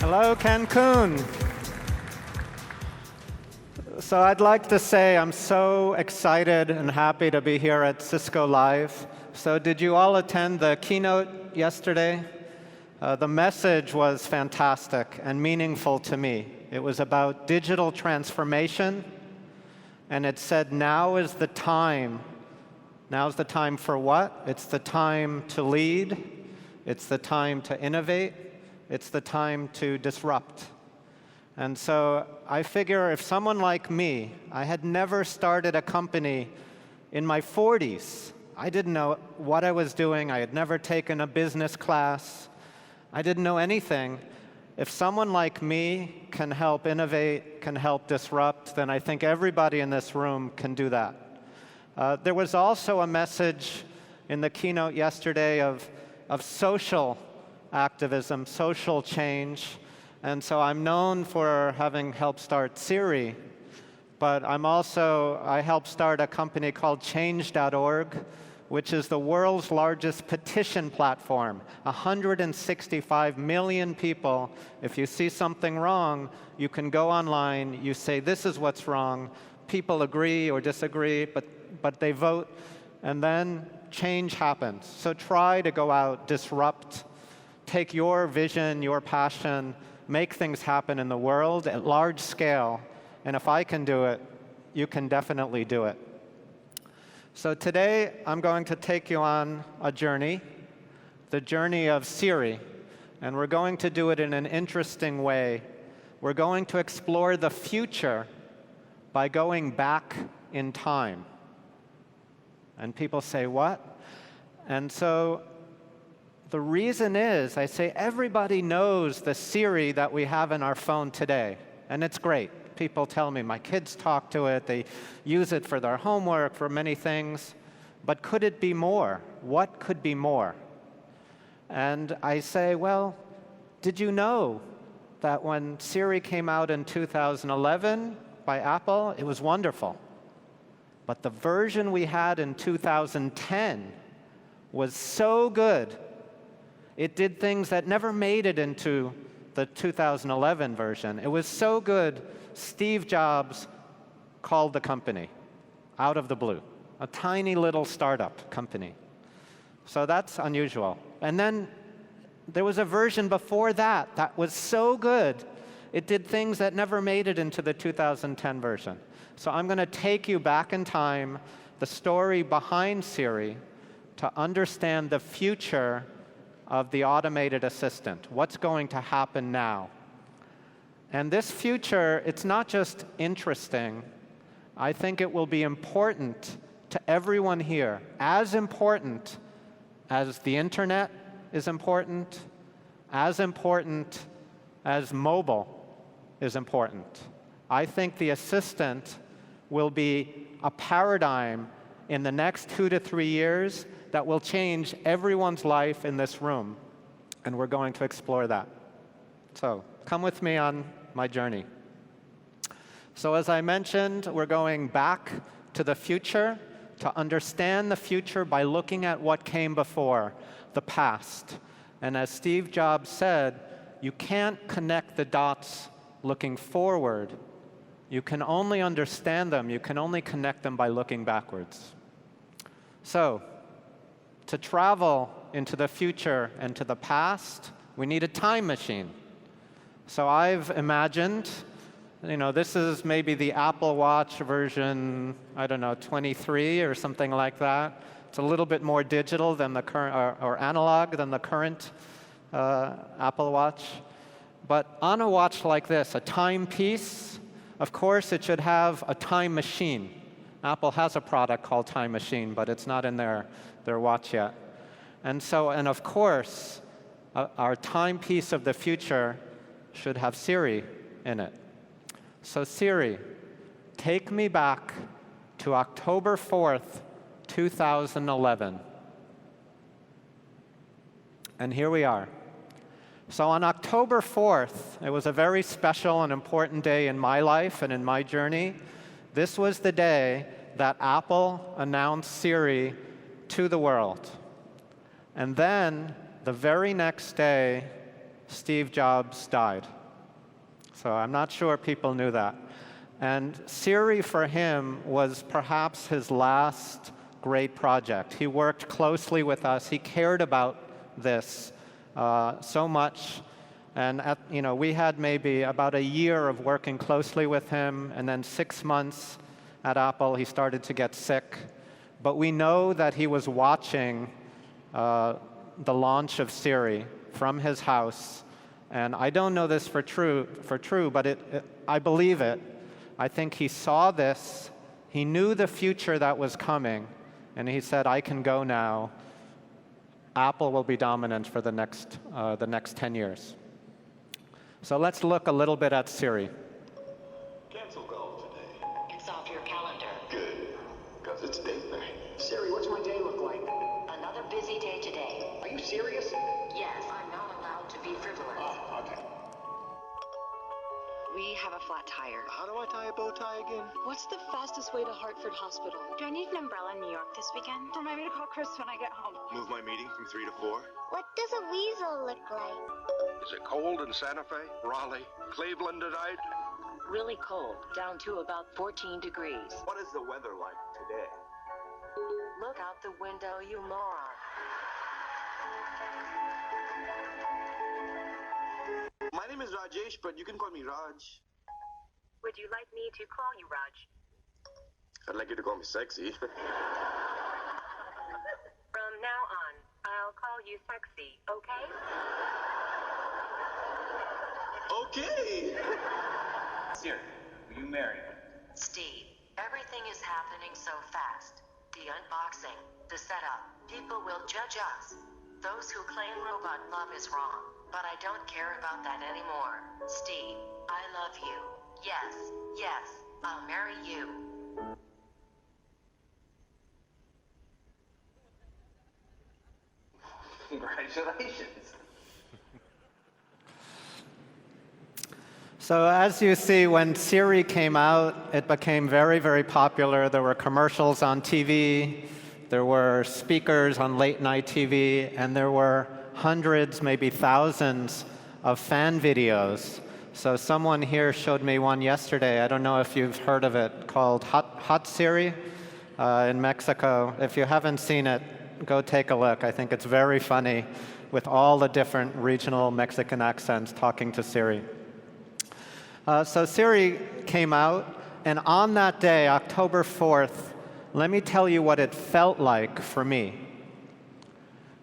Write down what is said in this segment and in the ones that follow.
Hello, Cancun. So I'd like to say I'm so excited and happy to be here at Cisco Live. So did you all attend the keynote yesterday? The message was fantastic and meaningful to me. It was about digital transformation, and it said now is the time. Now's the time for what? It's the time to lead. It's the time to innovate. It's the time to disrupt. And so I figure if someone like me, I had never started a company in my 40s. I didn't know what I was doing. I had never taken a business class. I didn't know anything. If someone like me can help innovate, can help disrupt, then I think everybody in this room can do that. There was also a message in the keynote yesterday of social activism, social change. And so I'm known for having helped start Siri, but I helped start a company called change.org, which is the world's largest petition platform. 165 million people. If you see something wrong, you can go online, you say, this is what's wrong. People agree or disagree, but they vote, and then change happens. So try to go out, disrupt, take your vision, your passion, make things happen in the world at large scale. And if I can do it, you can definitely do it. So today, I'm going to take you on a journey, the journey of Siri. And we're going to do it in an interesting way. We're going to explore the future by going back in time. And people say, what? And so the reason is, I say everybody knows the Siri that we have in our phone today, and it's great. People tell me, my kids talk to it, they use it for their homework, for many things, but could it be more? What could be more? And I say, well, did you know that when Siri came out in 2011 by Apple, it was wonderful. But the version we had in 2010 was so good. It did things that never made it into the 2011 version. It was so good, Steve Jobs called the company out of the blue, a tiny little startup company. So that's unusual. And then there was a version before that that was so good, it did things that never made it into the 2010 version. So I'm going to take you back in time, the story behind Siri, to understand the future of the automated assistant. What's going to happen now? And this future, it's not just interesting. I think it will be important to everyone here, as important as the internet is important as mobile is important. I think the assistant will be a paradigm in the next 2 to 3 years that will change everyone's life in this room. And we're going to explore that. So come with me on my journey. So as I mentioned, we're going back to the future to understand the future by looking at what came before, the past. And as Steve Jobs said, you can't connect the dots looking forward. You can only understand them, you can only connect them by looking backwards. So, to travel into the future and to the past, we need a time machine. So I've imagined, this is maybe the Apple Watch version, 23 or something like that. It's a little bit more digital than the current, or analog than the current Apple Watch. But on a watch like this, a timepiece, of course, it should have a time machine. Apple has a product called Time Machine, but it's not in their watch yet. And of course, our timepiece of the future should have Siri in it. So Siri, take me back to October 4th, 2011. And here we are. So on October 4th, it was a very special and important day in my life and in my journey. This was the day that Apple announced Siri to the world. And then, the very next day, Steve Jobs died. So I'm not sure people knew that. And Siri for him was perhaps his last great project. He worked closely with us. He cared about this so much. And we had maybe about a year of working closely with him, and then 6 months at Apple, he started to get sick. But we know that he was watching the launch of Siri from his house. And I don't know this for true, but I believe it. I think he saw this. He knew the future that was coming. And he said, I can go now. Apple will be dominant for the next 10 years. So let's look a little bit at Siri. Cancel golf today. It's off your calendar. Good, because it's date night. Siri, what's my day look like? Another busy day today. Are you serious? Yes, I'm not allowed to be frivolous. Oh, okay. We have a flat tire. How do I tie a bow tie again? What's the fastest way to Hartford Hospital? Do I need an umbrella in New York this weekend? Remind me to call Chris when I get home. Move my meeting from 3 to 4. What does a weasel look like? Is it cold in Santa Fe, Raleigh, Cleveland tonight? Really cold, down to about 14 degrees. What is the weather like today? Look out the window, you moron. My name is Rajesh, but you can call me Raj. Would you like me to call you Raj? I'd like you to call me sexy. From now on, I'll call you sexy, okay? Okay! Siri, will you marry me? Steve, everything is happening so fast. The unboxing, the setup, people will judge us. Those who claim robot love is wrong, but I don't care about that anymore. Steve, I love you. Yes, yes, I'll marry you. Congratulations. So as you see, when Siri came out, it became very, very popular. There were commercials on TV, there were speakers on late-night TV, and there were hundreds, maybe thousands of fan videos. So someone here showed me one yesterday. I don't know if you've heard of it, called Hot Siri in Mexico. If you haven't seen it, go take a look. I think it's very funny with all the different regional Mexican accents talking to Siri. So Siri came out, and on that day, October 4th, let me tell you what it felt like for me.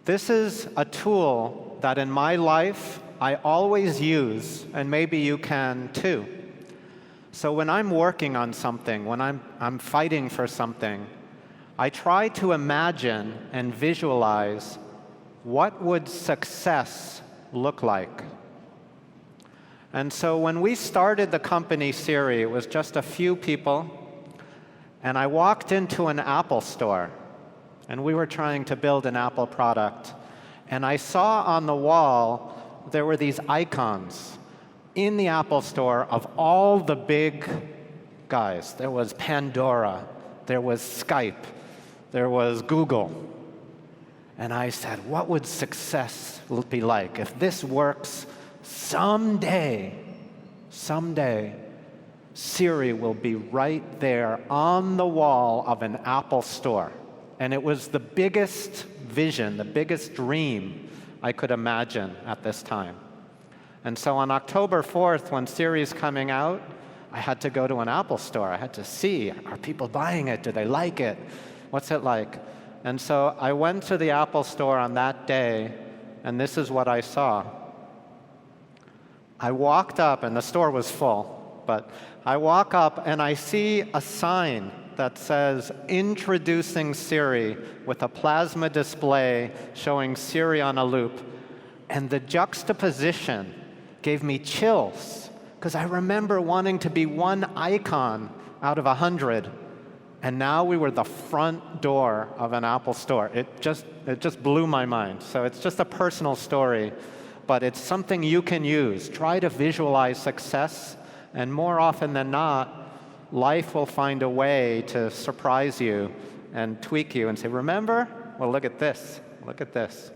This is a tool that in my life I always use, and maybe you can too. So when I'm working on something, when I'm fighting for something, I try to imagine and visualize what would success look like. And so when we started the company Siri, it was just a few people, and I walked into an Apple store, and we were trying to build an Apple product, and I saw on the wall there were these icons in the Apple store of all the big guys. There was Pandora, there was Skype, there was Google. And I said, what would success be like? If this works, someday, Siri will be right there on the wall of an Apple store. And it was the biggest vision, the biggest dream I could imagine at this time. And so on October 4th, when Siri's coming out, I had to go to an Apple store. I had to see, are people buying it? Do they like it? What's it like? And so I went to the Apple store on that day, and this is what I saw. I walked up, and the store was full, but I walk up and I see a sign that says, introducing Siri, with a plasma display showing Siri on a loop. And the juxtaposition gave me chills, because I remember wanting to be one icon out of 100. And now we were the front door of an Apple store. It just blew my mind. So it's just a personal story, but it's something you can use. Try to visualize success, and more often than not, life will find a way to surprise you and tweak you and say, remember? Well, look at this. Look at this.